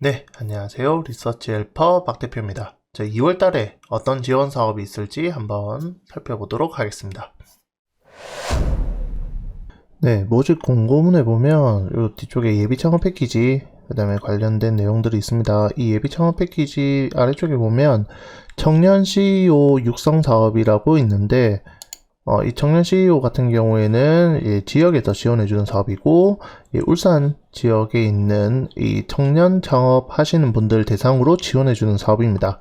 네, 안녕하세요. 리서치 헬퍼 박 대표입니다. 2월 달에 어떤 지원 사업이 있을지 한번 살펴보도록 하겠습니다. 네, 모집 공고문에 보면 이 뒤쪽에 예비 창업 패키지, 그 다음에 관련된 내용들이 있습니다. 이 예비 창업 패키지 아래쪽에 보면 청년 CEO 육성 사업이라고 있는데, 이 청년 CEO 같은 경우에는 지역에서 지원해주는 사업이고, 울산 지역에 있는 이 청년 창업하시는 분들 대상으로 지원해주는 사업입니다.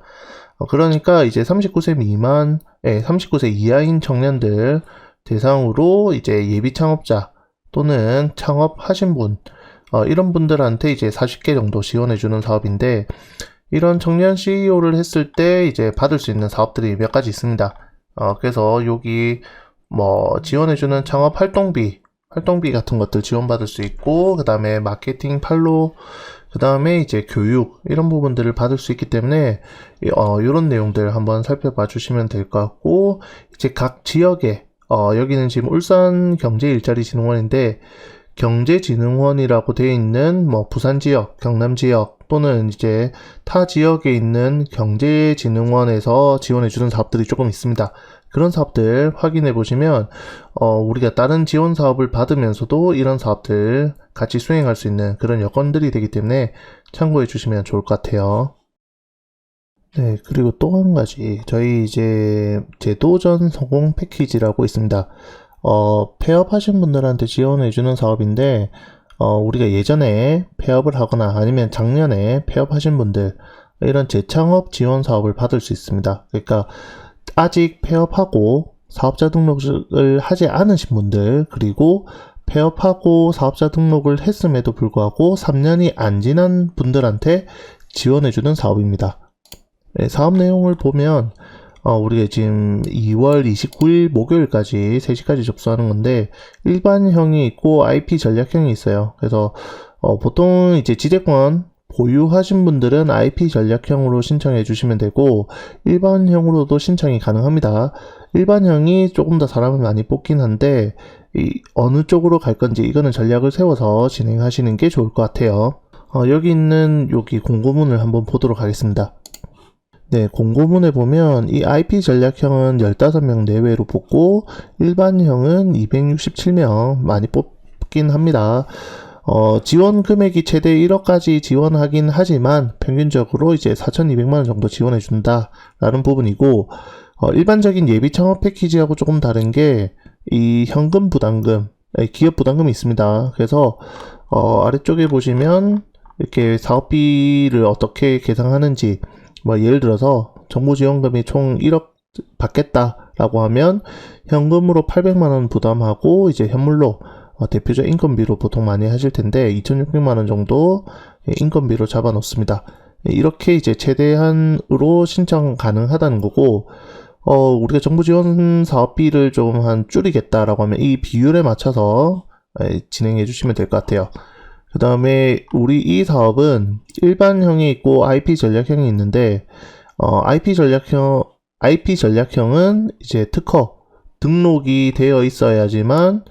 그러니까 이제 39세 미만, 39세 이하인 청년들 대상으로 이제 예비 창업자 또는 창업하신 분, 이런 분들한테 이제 40개 정도 지원해주는 사업인데, 이런 청년 CEO를 했을 때 이제 받을 수 있는 사업들이 몇 가지 있습니다. 그래서 여기 지원해주는 창업 활동비 같은 것들 지원받을 수 있고, 그 다음에 마케팅 팔로우, 그 다음에 이제 교육, 이런 부분들을 받을 수 있기 때문에, 이런 내용들 한번 살펴봐 주시면 될 것 같고, 이제 각 지역에, 여기는 지금 울산 경제일자리진흥원인데, 경제진흥원이라고 되어 있는 부산 지역, 경남 지역 또는 이제 타 지역에 있는 경제진흥원에서 지원해주는 사업들이 조금 있습니다. 그런 사업들 확인해 보시면 우리가 다른 지원 사업을 받으면서도 이런 사업들 같이 수행할 수 있는 그런 여건들이 되기 때문에 참고해 주시면 좋을 것 같아요. 네, 그리고 또 한 가지 저희 이제 제도전 성공 패키지라고 있습니다. 폐업하신 분들한테 지원해주는 사업인데, 우리가 예전에 폐업을 하거나 아니면 작년에 폐업하신 분들, 이런 재창업 지원 사업을 받을 수 있습니다. 그러니까, 아직 폐업하고 사업자 등록을 하지 않으신 분들, 그리고 폐업하고 사업자 등록을 했음에도 불구하고 3년이 안 지난 분들한테 지원해주는 사업입니다. 네, 사업 내용을 보면, 우리가 지금 2월 29일 목요일까지 3시까지 접수하는 건데, 일반형이 있고 IP 전략형이 있어요. 그래서, 보통 이제 지대권 보유하신 분들은 IP 전략형으로 신청해 주시면 되고, 일반형으로도 신청이 가능합니다. 일반형이 조금 더 사람을 많이 뽑긴 한데, 어느 쪽으로 갈 건지 이거는 전략을 세워서 진행하시는 게 좋을 것 같아요. 여기 있는 여기 공고문을 한번 보도록 하겠습니다. 네, 공고문에 보면 이 IP 전략형은 15명 내외로 뽑고 일반형은 267명 많이 뽑긴 합니다. 지원 금액이 최대 1억까지 지원하긴 하지만 평균적으로 이제 4,200만원 정도 지원해 준다 라는 부분이고, 일반적인 예비 창업 패키지하고 조금 다른 게 이 현금 부담금, 기업 부담금이 있습니다. 그래서 아래쪽에 보시면 이렇게 사업비를 어떻게 계산하는지, 예를 들어서 정부 지원금이 총 1억 받겠다라고 하면 현금으로 800만원 부담하고 이제 현물로 대표자 인건비로 보통 많이 하실 텐데 2,600만원 정도 인건비로 잡아 놓습니다. 이렇게 이제 최대한으로 신청 가능하다는 거고, 우리가 정부 지원 사업비를 조금 줄이겠다라고 하면 이 비율에 맞춰서 진행해 주시면 될 것 같아요. 그 다음에 우리 이 사업은 일반형이 있고 IP 전략형이 있는데, IP 전략형은 이제 특허 등록이 되어 있어야지만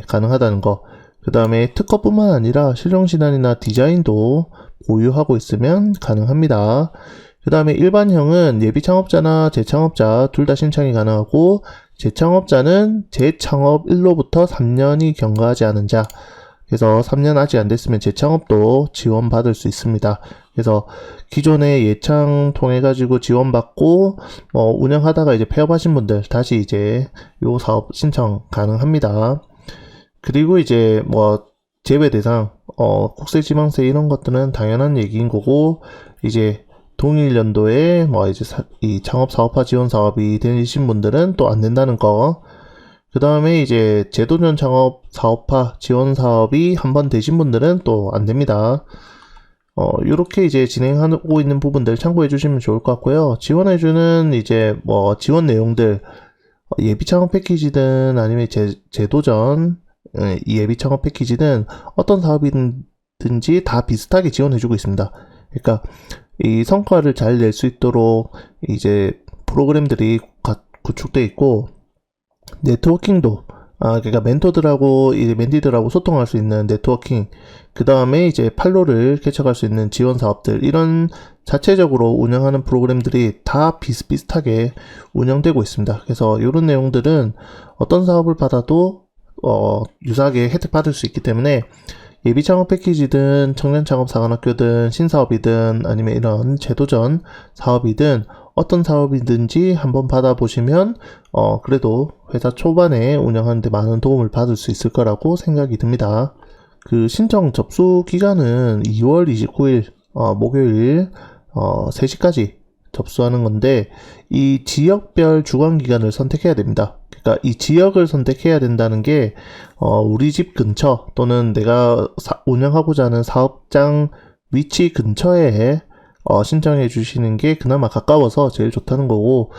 가능하다는 거. 그 다음에 특허뿐만 아니라 실용신안이나 디자인도 보유하고 있으면 가능합니다. 그 다음에 일반형은 예비 창업자나 재창업자 둘 다 신청이 가능하고, 재창업자는 재창업일로부터 3년이 경과하지 않은 자, 그래서 3년 아직 안 됐으면 재창업도 지원받을 수 있습니다. 그래서 기존에 예창 통해가지고 지원받고, 운영하다가 이제 폐업하신 분들 다시 이제 요 사업 신청 가능합니다. 그리고 이제 제외 대상, 국세, 지방세 이런 것들은 당연한 얘기인 거고, 이제 동일 연도에 이제 이 창업 사업화 지원 사업이 되신 분들은 또 안 된다는 거. 그 다음에 이제 제도전 창업 사업화 지원 사업이 한번 되신 분들은 또 안 됩니다. 요렇게 이제 진행하고 있는 부분들 참고해 주시면 좋을 것 같고요. 지원해주는 이제 지원 내용들, 예비 창업 패키지든 아니면 제도전 예비 창업 패키지든 어떤 사업이든지 다 비슷하게 지원해주고 있습니다. 그러니까 이 성과를 잘 낼 수 있도록 이제 프로그램들이 구축되어 있고, 네트워킹도 그러니까 멘토들하고 이 멘티들하고 소통할 수 있는 네트워킹, 그 다음에 이제 팔로를 개척할 수 있는 지원 사업들, 이런 자체적으로 운영하는 프로그램들이 다 비슷비슷하게 운영되고 있습니다. 그래서 이런 내용들은 어떤 사업을 받아도 유사하게 혜택 받을 수 있기 때문에 예비 창업 패키지든 청년 창업 사관학교든 신사업이든 아니면 이런 제도전 사업이든 어떤 사업이든지 한번 받아보시면 그래도 회사 초반에 운영하는데 많은 도움을 받을 수 있을 거라고 생각이 듭니다. 그 신청 접수 기간은 2월 29일 목요일 3시까지 접수하는 건데, 이 지역별 주관 기간을 선택해야 됩니다. 그러니까 이 지역을 선택해야 된다는 게 우리 집 근처 또는 내가 운영하고자 하는 사업장 위치 근처에 신청해 주시는 게 그나마 가까워서 제일 좋다는 거고,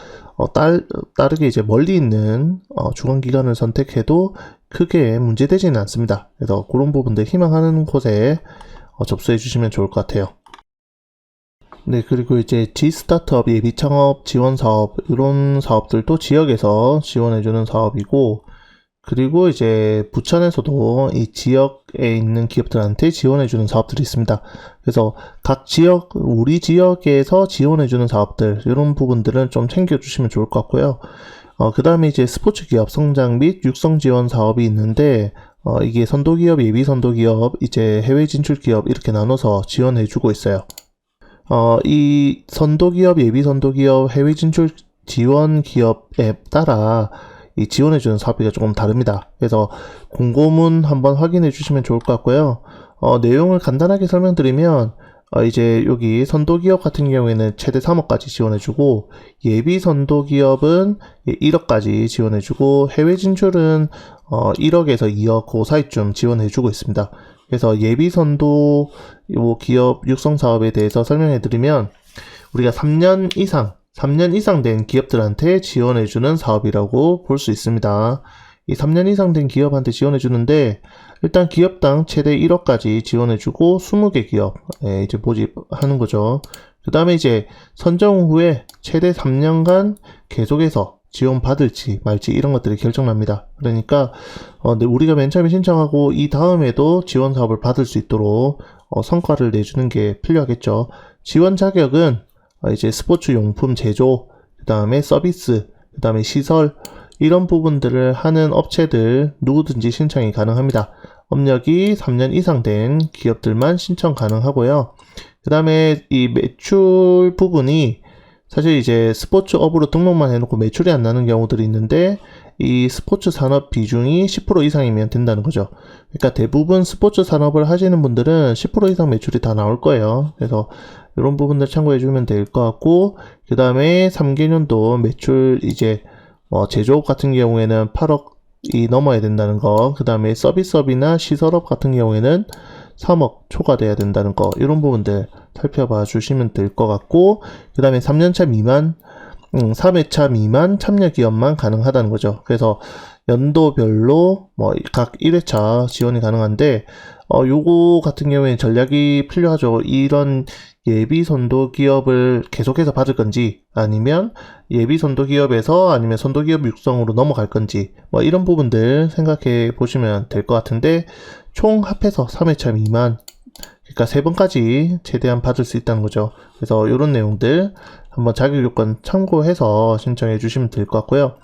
따르게 이제 멀리 있는 주관 기간을 선택해도 크게 문제되지는 않습니다. 그래서 그런 부분들 희망하는 곳에 접수해 주시면 좋을 것 같아요. 네, 그리고 이제 G스타트업 예비 창업 지원 사업, 이런 사업들도 지역에서 지원해주는 사업이고, 그리고 이제 부천에서도 이 지역에 있는 기업들한테 지원해주는 사업들이 있습니다. 그래서 각 지역, 우리 지역에서 지원해주는 사업들, 이런 부분들은 좀 챙겨주시면 좋을 것 같고요. 그 다음에 이제 스포츠 기업 성장 및 육성 지원 사업이 있는데, 이게 선도기업, 예비 선도기업, 이제 해외 진출 기업 이렇게 나눠서 지원해주고 있어요. 이 선도기업, 예비 선도기업, 해외 진출 지원 기업에 따라 이 지원해주는 사업비가 조금 다릅니다. 그래서 공고문 한번 확인해 주시면 좋을 것 같고요. 내용을 간단하게 설명드리면, 이제 여기 선도기업 같은 경우에는 최대 3억까지 지원해주고, 예비 선도기업은 1억까지 지원해주고, 해외 진출은 1억에서 2억 그 사이쯤 지원해주고 있습니다. 그래서 예비 선도 기업 육성 사업에 대해서 설명해 드리면, 우리가 3년 이상 된 기업들한테 지원해주는 사업이라고 볼 수 있습니다. 이 3년 이상 된 기업한테 지원해주는데, 일단 기업당 최대 1억까지 지원해주고 20개 기업 이제 모집하는 거죠. 그 다음에 이제 선정 후에 최대 3년간 계속해서 지원받을지 말지 이런 것들이 결정납니다. 그러니까 우리가 맨 처음에 신청하고 이 다음에도 지원 사업을 받을 수 있도록 성과를 내주는 게 필요하겠죠. 지원 자격은 이제 스포츠 용품 제조, 그 다음에 서비스, 그 다음에 시설, 이런 부분들을 하는 업체들 누구든지 신청이 가능합니다. 업력이 3년 이상 된 기업들만 신청 가능하고요. 그 다음에 이 매출 부분이 사실 이제 스포츠업으로 등록만 해놓고 매출이 안 나는 경우들이 있는데, 이 스포츠 산업 비중이 10% 이상이면 된다는 거죠. 그러니까 대부분 스포츠 산업을 하시는 분들은 10% 이상 매출이 다 나올 거예요. 그래서 이런 부분들 참고해 주면 될 것 같고, 그 다음에 3개년도 매출 이제 제조업 같은 경우에는 8억이 넘어야 된다는 거, 그 다음에 서비스업이나 시설업 같은 경우에는 3억 초과돼야 된다는 거, 이런 부분들 살펴봐 주시면 될 것 같고, 그 다음에 3년차 미만, 3회차 미만 참여 기업만 가능하다는 거죠. 그래서 연도별로 각 1회차 지원이 가능한데, 요거 같은 경우에는 전략이 필요하죠. 이런 예비 선도 기업을 계속해서 받을 건지, 아니면 예비 선도 기업에서 아니면 선도 기업 육성으로 넘어갈 건지, 이런 부분들 생각해 보시면 될 것 같은데, 총 합해서 3회차 미만, 그러니까 3번까지 최대한 받을 수 있다는 거죠. 그래서 이런 내용들 한번 자격 요건 참고해서 신청해 주시면 될 것 같고요.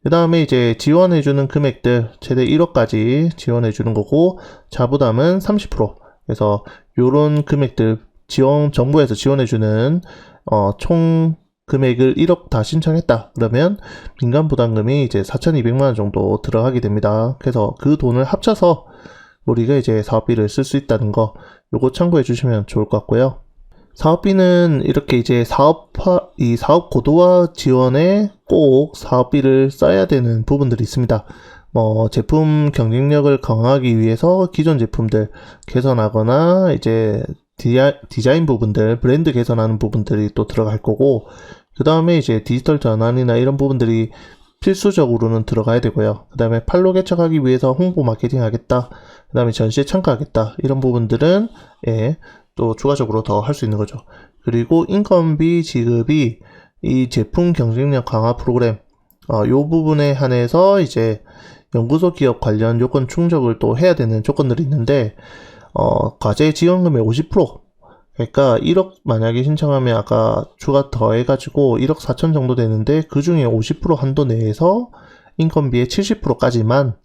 그 다음에 이제 지원해주는 금액들 최대 1억까지 지원해주는 거고, 자부담은 30%. 그래서 요런 금액들 정부에서 지원해주는 총 금액을 1억 다 신청했다 그러면 민간 부담금이 이제 4,200만원 정도 들어가게 됩니다. 그래서 그 돈을 합쳐서 우리가 이제 사업비를 쓸 수 있다는 거, 요거 참고해 주시면 좋을 것 같고요. 사업비는 이렇게 이제 사업 고도화 지원에 꼭 사업비를 써야 되는 부분들이 있습니다. 제품 경쟁력을 강화하기 위해서 기존 제품들 개선하거나, 이제 디자인 부분들, 브랜드 개선하는 부분들이 또 들어갈 거고, 그 다음에 이제 디지털 전환이나 이런 부분들이 필수적으로는 들어가야 되고요. 그 다음에 판로 개척하기 위해서 홍보 마케팅 하겠다, 그 다음에 전시에 참가하겠다, 이런 부분들은 또 추가적으로 더 할 수 있는 거죠. 그리고 인건비 지급이 이 제품 경쟁력 강화 프로그램 요 부분에 한해서 이제 연구소 기업 관련 요건 충족을 또 해야 되는 조건들이 있는데, 과제 지원금의 50%, 그러니까 1억 만약에 신청하면 아까 추가 더해가지고 1억 4천 정도 되는데 그 중에 50% 한도 내에서 인건비의 70%까지만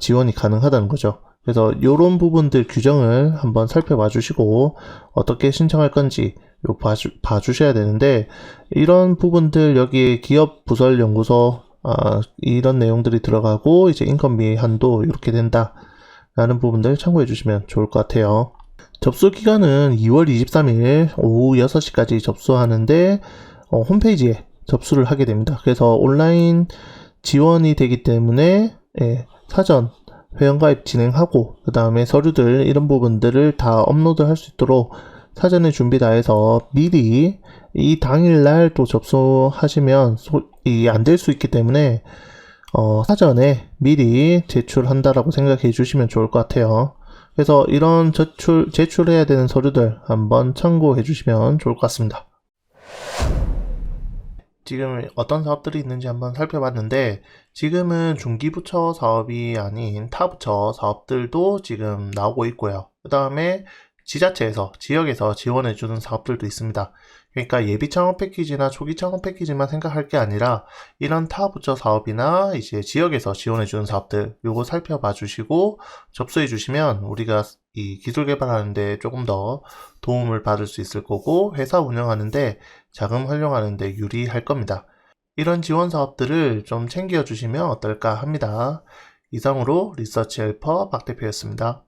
지원이 가능하다는 거죠. 그래서 이런 부분들 규정을 한번 살펴봐 주시고 어떻게 신청할 건지 봐주셔야 되는데, 이런 부분들 여기에 기업 부설 연구소 이런 내용들이 들어가고 이제 인건비 한도 이렇게 된다 라는 부분들 참고해 주시면 좋을 것 같아요. 접수 기간은 2월 23일 오후 6시까지 접수하는데 홈페이지에 접수를 하게 됩니다. 그래서 온라인 지원이 되기 때문에 사전 회원가입 진행하고 그 다음에 서류들 이런 부분들을 다 업로드 할 수 있도록 사전에 준비 다 해서 미리 이 당일날 또 접수하시면 안 될 수 있기 때문에 사전에 미리 제출한다라고 생각해 주시면 좋을 것 같아요. 그래서 이런 제출해야 되는 서류들 한번 참고해 주시면 좋을 것 같습니다. 지금 어떤 사업들이 있는지 한번 살펴봤는데, 지금은 중기부처 사업이 아닌 타부처 사업들도 지금 나오고 있고요. 그 다음에 지자체에서, 지역에서 지원해주는 사업들도 있습니다. 그러니까 예비 창업 패키지나 초기 창업 패키지만 생각할 게 아니라 이런 타부처 사업이나 이제 지역에서 지원해주는 사업들 요거 살펴봐 주시고 접수해 주시면 우리가 이 기술 개발하는데 조금 더 도움을 받을 수 있을 거고 회사 운영하는데 자금 활용하는데 유리할 겁니다. 이런 지원 사업들을 좀 챙겨 주시면 어떨까 합니다. 이상으로 리서치 헬퍼 박 대표였습니다.